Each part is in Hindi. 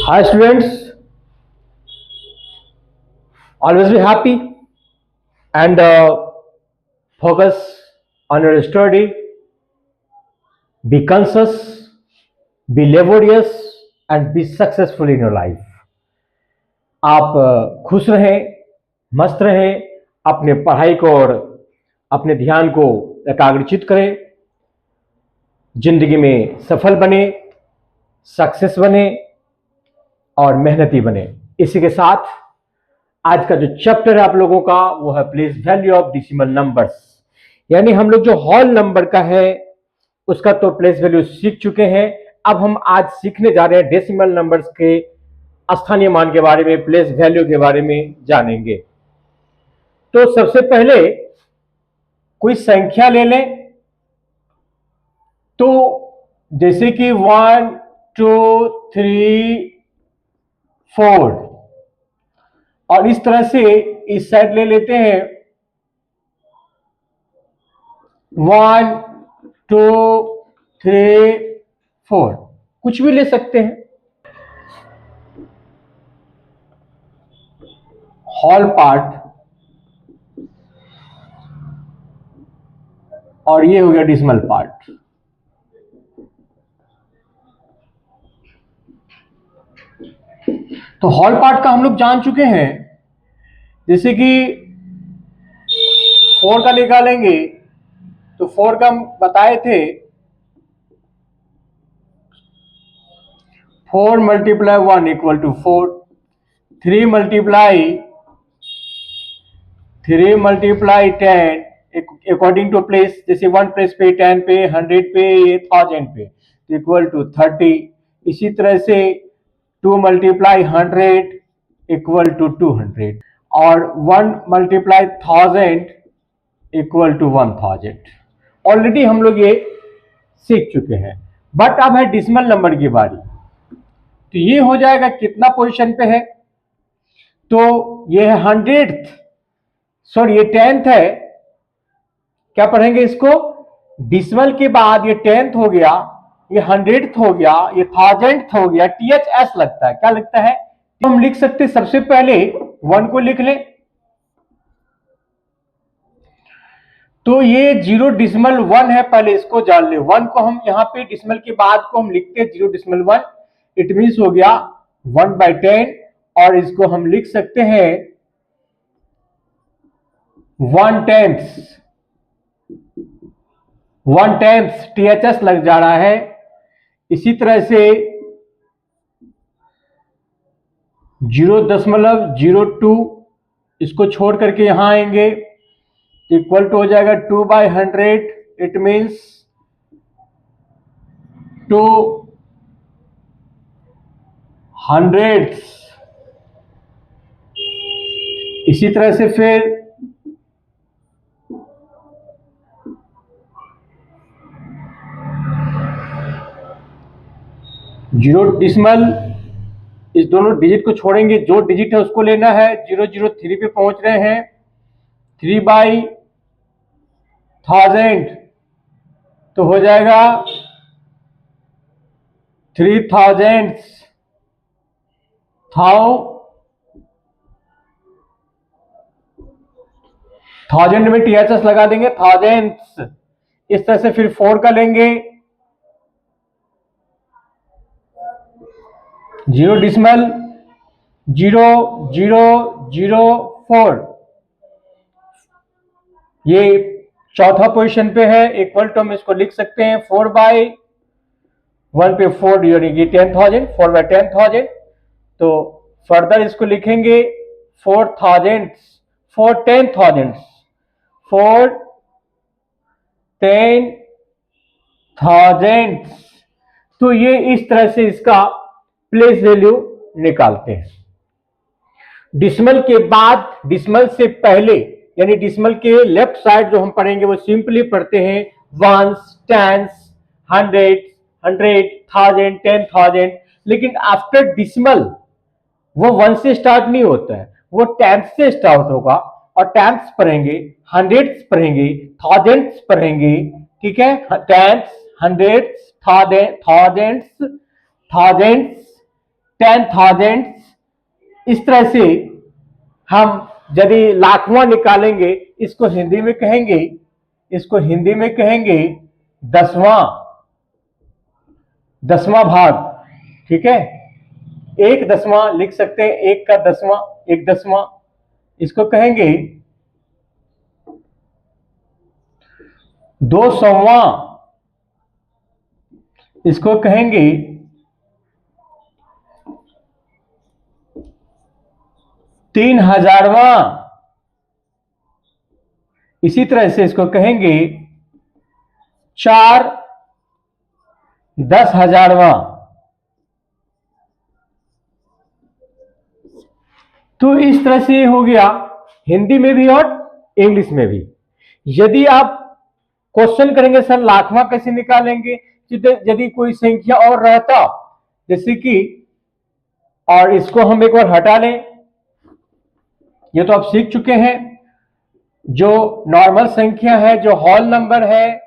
Hi students, always be happy and focus on your study. Be conscious, be laborious and be successful in your life. आप खुश रहें, मस्त रहें, अपने पढ़ाई को और अपने ध्यान को एकाग्रचित करें, जिंदगी में सफल बने, सक्सेस बने और मेहनती बने। इसी के साथ आज का जो चैप्टर है आप लोगों का वो है place value of decimal numbers, यानी हम लोग जो होल नंबर का है उसका तो प्लेस वैल्यू सीख चुके हैं। अब हम आज सीखने जा रहे हैं डेसिमल नंबर्स के स्थानीय मान के बारे में, प्लेस वैल्यू के बारे में जानेंगे। तो सबसे पहले कोई संख्या ले लें, तो जैसे कि 1 2 3 4 और इस तरह से इस साइड ले लेते हैं 1 2 3 4, कुछ भी ले सकते हैं। होल पार्ट और ये हो गया डेसिमल पार्ट। तो होल पार्ट का हम लोग जान चुके हैं, जैसे कि 4 का निकालेंगे तो 4 का हम बताए थे 4 multiply 1 equal to 4, 3 multiply 10 according to place, जैसे 1 प्लेस पे 10 पे 100 पे 1000 पे इक्वल टू 30। इसी तरह से 2 मल्टीप्लाई 100 इक्वल टू 200 और 1 मल्टीप्लाई 1000 इक्वल टू 1000। ऑलरेडी हम लोग ये सीख चुके हैं, बट अब है डेसिमल नंबर की बारी। तो ये हो जाएगा कितना पोजीशन पे है, तो ये है 100th, सॉरी ये 10th है। क्या पढ़ेंगे इसको, डेसिमल के बाद ये 10th हो गया, ये 100th हो गया, ये 1000th हो गया, THS लगता है। क्या लगता है, तो हम लिख सकते सबसे पहले 1 को लिख लें, तो ये 0.1 है, पहले इसको जान ले। 1 को हम यहाँ पे डेसिमल के बाद को हम लिखते हैं 0.1, इट मीन्स हो गया 1/10 और इसको हम लिख सकते हैं 1/10 THS लग जा रहा है। इसी तरह से 0.02 इसको छोड़ करके यहां आएंगे, इक्वल टू हो जाएगा 2/100, इट मीन्स 2/100। इसी तरह से फिर 0 इस दोनों डिजिट को छोड़ेंगे, जो डिजिट है उसको लेना है। 003 पे पहुंच रहे हैं, 3/1000 तो हो जाएगा 3000 1000 में THS लगा देंगे, थाउजेंड्स। इस तरह से फिर 4 का लेंगे, 0.0004, ये चौथा पोजीशन पे है, इक्वल टू हम इसको लिख सकते हैं 4/1 पे 4 यानी कि 10,000, 4/10,000। तो फर्दर इसको लिखेंगे 4,000 4 10,000 4 10,000। तो ये इस तरह से इसका प्लेस वैल्यू निकालते हैं। डेसिमल के बाद, डेसिमल से पहले यानी डेसिमल के लेफ्ट साइड जो हम पढ़ेंगे वो सिंपली पढ़ते हैं वंस, टेंस, 100, 1000, 10,000। लेकिन आफ्टर डेसिमल वो 1 से स्टार्ट नहीं होता है, वो टेंस से स्टार्ट होगा और टेंस पढ़ेंगे, हंड्रेड्स पढ़ेंगे, थाउजेंड्स पढ़ेंगे। ठीक है, टेंस, हंड्रेड्स, थाउजेंड्स, 10,000। इस तरह से हम यदि लाखवां निकालेंगे, इसको हिंदी में कहेंगे, दसवां, भाग। ठीक है, एक दसवां लिख सकते हैं, एक का दसवां, एक दसवां। इसको कहेंगे 200वां, इसको कहेंगे 3000वां। इसी तरह से इसको कहेंगे 4/10,000वां। तो इस तरह से हो गया हिंदी में भी और इंग्लिश में भी। यदि आप क्वेश्चन करेंगे सर लाखवां कैसे निकालेंगे, यदि कोई संख्या और रहता, जैसे कि, और इसको हम एक बार हटा लें, ये तो आप सीख चुके हैं, जो नॉर्मल संख्या है, जो हॉल नंबर है,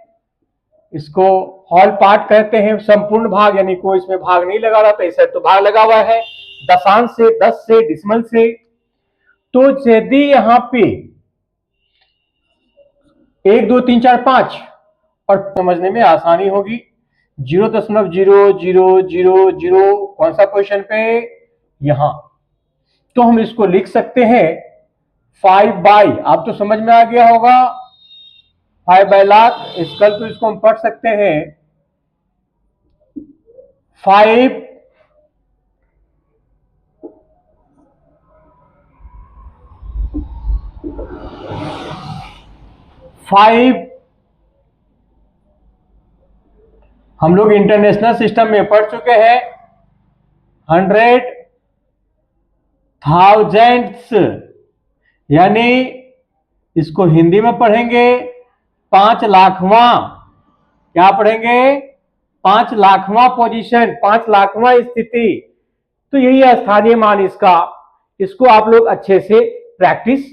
इसको हॉल पार्ट कहते हैं। संपूर्ण भाग यानी कोई इसमें भाग नहीं लगा रहा था, इसे तो भाग लगा हुआ है दशांश से, 10 से, डिसिमल से। तो यदि यहां पे 1 2 3 4 5, और समझने में आसानी होगी, 0.0000 कौन सा क्वेश्चन पे, यहां। तो हम इसको लिख सकते हैं 5/, आप तो समझ में आ गया होगा, 5/लाख। इसका तो इसको हम पढ़ सकते हैं 5 हम लोग इंटरनेशनल सिस्टम में पढ़ चुके हैं 100,000, यानी इसको हिंदी में पढ़ेंगे 5 लाखवां। क्या पढ़ेंगे? 5 लाखवां पोजीशन, 5 लाखवां स्थिति। तो यही है स्थानीय मान इसका। इसको आप लोग अच्छे से प्रैक्टिस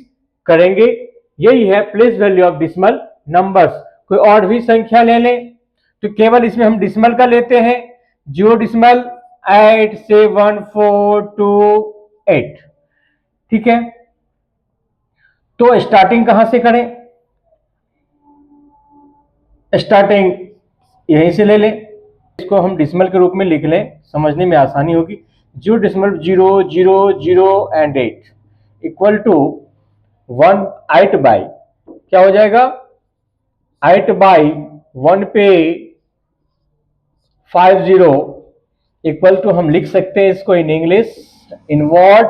करेंगे। यही है place value of decimal numbers. कोई और भी संख्या ले लें तो केवल इसमें हम डिसिमल का लेते हैं, 0.87428। ठीक है, तो स्टार्टिंग कहां से करें? स्टार्टिंग यहीं से ले लें। इसको हम डिसिमल के रूप में लिख लें, समझने में आसानी होगी। 0.000 इक्वल टू 8/, क्या हो जाएगा? 8/1 पे 50 इक्वल टू, हम लिख सकते हैं इसको इन इंग्लिश, इनवर्ड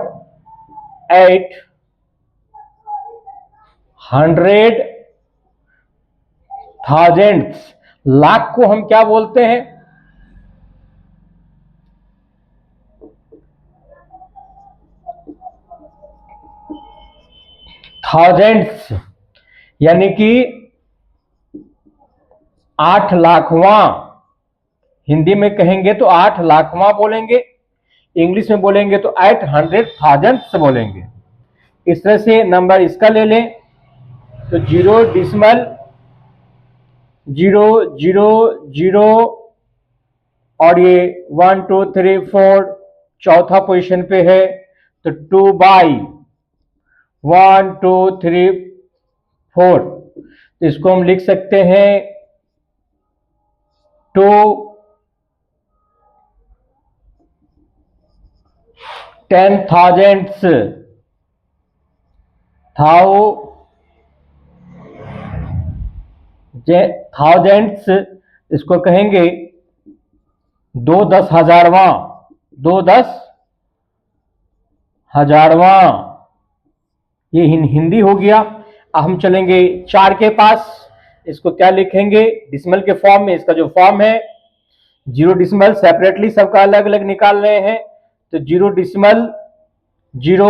800,000। लाख को हम क्या बोलते हैं? थाउजेंड्स, यानी कि 8 लाखवां। हिंदी में कहेंगे तो 8 लाखवां बोलेंगे, इंग्लिश में बोलेंगे तो 800,000 बोलेंगे। इस तरह से नंबर इसका ले लें तो 0.000 और ये 1 2 3 4 चौथा पोजीशन पे है, तो 2/1 2 3 4। तो इसको हम लिख सकते हैं 2 10,000 थाउजेंड्स। इसको कहेंगे 2/10,000वां, 2/10,000वां। ये हिंदी हो गया। अब हम चलेंगे 4 के पास। इसको क्या लिखेंगे? डिसिमल के फॉर्म में। इसका जो फॉर्म है 0 डिसिमल, सेपरेटली सबका अलग अलग निकाल रहे हैं, तो 0 डिसिमल 0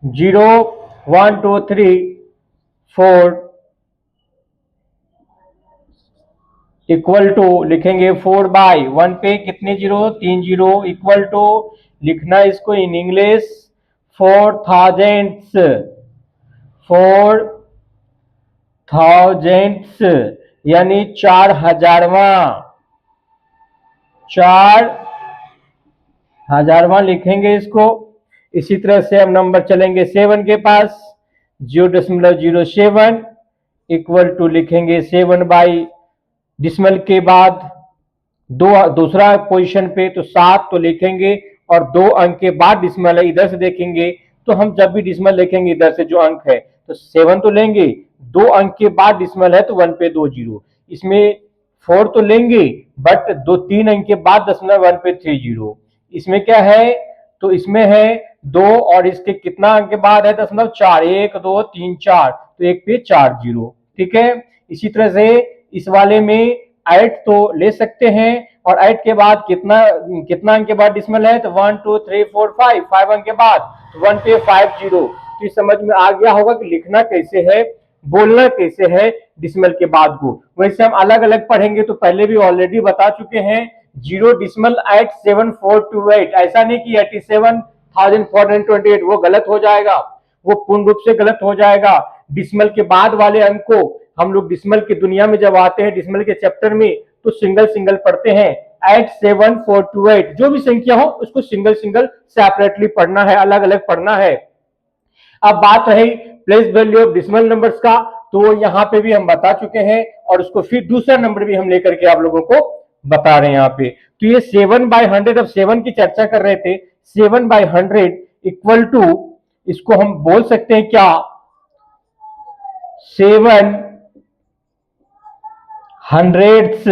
0 1 2 3 4 इक्वल टू लिखेंगे 4/1 पे कितने 0? 3 0 इक्वल टू लिखना इसको इन इंग्लिश 4,000 यानी 4,000वां। हजारवां लिखेंगे इसको। इसी तरह से हम नंबर चलेंगे 7 के पास, 0.07 इक्वल टू लिखेंगे 7 बाई डिसमल के बाद दूसरा पोजीशन पे तो 7 तो लिखेंगे, और 2 अंक के बाद डिसमल है, इधर से देखेंगे तो हम जब भी डिसमल लिखेंगे इधर से जो अंक है तो 7 तो लेंगे, 2 अंक के बाद डिसमल है तो 1 पे 2 जीरो, इसमें 4 तो लेंगे बट 3 अंक के बाद दशमलव 1 पे 3 जीरो, इसमें क्या है तो इसमें है 2 और इसके कितना अंक के बाद है दशमलव 4, 1 2 3 4 तो 1 पे 4 जीरो। ठीक है, इसी तरह से इस वाले में 8 तो ले सकते हैं, और 8 के बाद कितना अंक के बाद डिसमल है तो 1 2 3 4 5 अंक के बाद 1 पे 5 जीरो। तो समझ में आ गया होगा कि लिखना कैसे है, बोलना कैसे है डिसमल के बाद को। वैसे हम अलग अलग पढ़ेंगे तो पहले भी ऑलरेडी बता चुके हैं, 0.8748, ऐसा नहीं कि 87,428 वो गलत हो जाएगा, वो पूर्ण रूप से गलत हो जाएगा। डिसमल के बाद वाले अंक को हम लोग डिसमल की दुनिया में जब आते हैं डिसमल के चैप्टर में तो सिंगल सिंगल पढ़ते हैं, 87428 जो भी संख्या हो उसको सिंगल सिंगल सेपरेटली पढ़ना है, अलग अलग पढ़ना है। अब बात रही place value of dismal numbers का, तो यहाँ पे भी हम बता चुके हैं, और उसको फिर दूसरा नंबर भी हम लेकर के आप लोगों को बता रहे हैं यहाँ पे। तो ये 7/100, अब 7 की चर्चा कर रहे थे, 7/100 इक्वल टू, इसको हम बोल सकते हैं क्या, 7 हंड्रेड्स,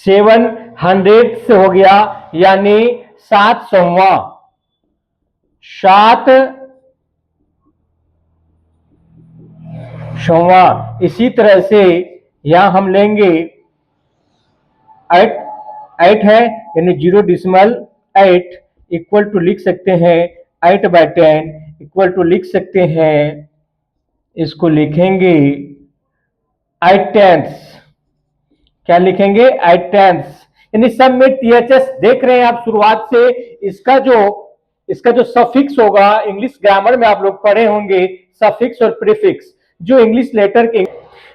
7 हंड्रेड्स हो गया, यानी 700वां, 700वां। इसी तरह से यहां हम लेंगे 8 है, यानी 0.8 इक्वल टू लिख सकते हैं 8/10 इक्वल टू लिख सकते हैं, इसको लिखेंगे 8 टेंथ्स, क्या लिखेंगे 8 टेंथ्स, यानी सब में टीएचएस देख रहे हैं आप शुरुआत से। इसका जो सफिक्स होगा, इंग्लिश ग्रामर में आप लोग पढ़े होंगे सफिक्स और प्रीफिक्स, जो इंग्लिश लेटर के,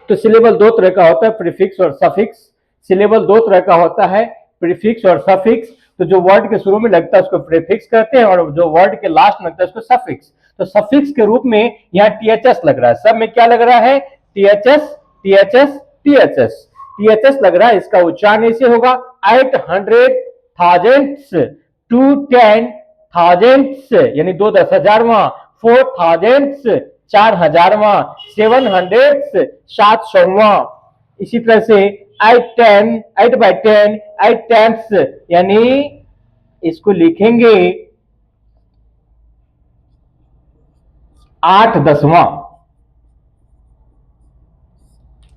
तो सिलेबल दो तरह का होता है, प्रीफिक्स और सफिक्स। सिलेबल दो तरह का होता है, प्रीफिक्स और सफिक्स। तो जो वर्ड के शुरू में लगता है उसको प्रीफिक्स कहते हैं, और जो वर्ड के लास्ट में लगता है उसको सफिक्स। तो सफिक्स के रूप में यहाँ टीएचएस लग रहा है, सब में क्या लग रहा है, टीएचएस टीएचएस टीएचएस टीएचएस लग रहा है। इसका उच्चारण ऐसे होगा 800,000 टू 10,000 यानी 2 10,000वां, 4,000 4,000वां, 700 700वां। इसी तरह से 8/10 8 टेंथ्स, यानी इसको लिखेंगे 8/10वां,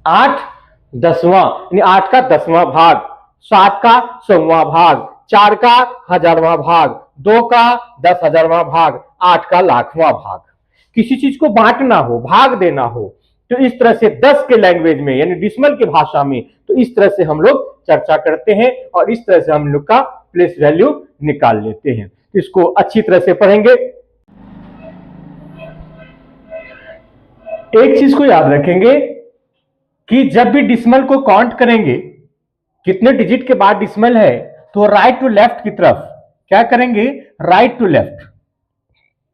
8/10वां यानी 8 का 10वां भाग, 7 का 100वां भाग, 4 का 1000वां भाग, 2 का 10,000वां भाग, 8 का लाखवां भाग। किसी चीज को बांटना हो, भाग देना हो, तो इस तरह से 10 के लैंग्वेज में यानी डिसमल की भाषा में, तो इस तरह से हम लोग चर्चा करते हैं, और इस तरह से हम लोग का प्लेस वैल्यू निकाल लेते हैं। तो इसको अच्छी तरह से पढ़ेंगे। एक चीज को याद रखेंगे कि जब भी डिसमल को काउंट करेंगे, कितने डिजिट के बाद डिसमल है, तो राइट टू लेफ्ट की तरफ क्या करेंगे, राइट टू लेफ्ट,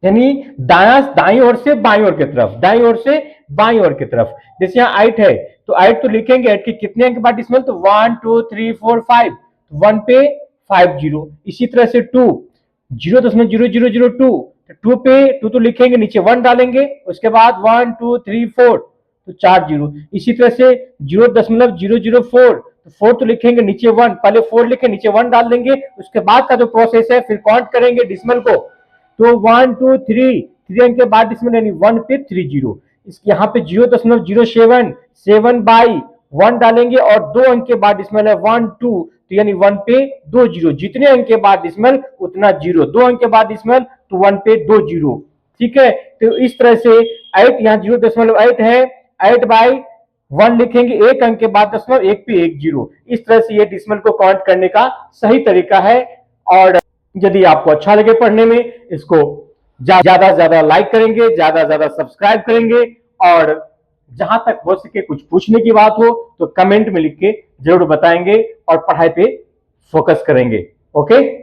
यानी दाई ओर से बाई ओर की तरफ, दाई ओर से बाई ओर की तरफ। जैसे यहाँ 8 है तो 8 तो लिखेंगे, 8 के कितने अंक के बाद डिसमल, तो 1 2 3 4 5, 1 पे 5 जीरो। इसी तरह से 2 0.0002, 2 पे 2 तो लिखेंगे, नीचे 1 डालेंगे, उसके बाद 1 2 3 4 तो 4 जीरो। इसी तरह से 0.004, तो 4 तो लिखेंगे, नीचे 1, पहले 4 लिखे नीचे 1 डाल देंगे, उसके बाद का जो प्रोसेस है फिर काउंट करेंगे डिसमल को, तो 1 2 3 अंक के बाद डिसमल यानी 1 पे 3 जीरो। इसके यहाँ पे 0.07 7/1 डालेंगे, और 2 अंक के बाद डिसमल है 1 2, तो यानी 1 पे 2 जीरो, जितने अंक के बाद डिसमल उतना जीरो, 2 अंक के बाद डिसमल तो 1 पे 2 जीरो। ठीक है, तो इस तरह से 8 यहाँ 0.8 है, 8/1 लिखेंगे, 1 अंक के बाद दशमलव, 1 पे 1 जीरो। इस तरह से ये डिसमल को काउंट करने का सही तरीका है। और यदि आपको अच्छा लगे पढ़ने में, इसको ज्यादा से ज्यादा लाइक करेंगे, ज्यादा से ज्यादा सब्सक्राइब करेंगे, और जहां तक हो सके कुछ पूछने की बात हो तो कमेंट में लिख के जरूर बताएंगे, और पढ़ाई पे फोकस करेंगे. ओके.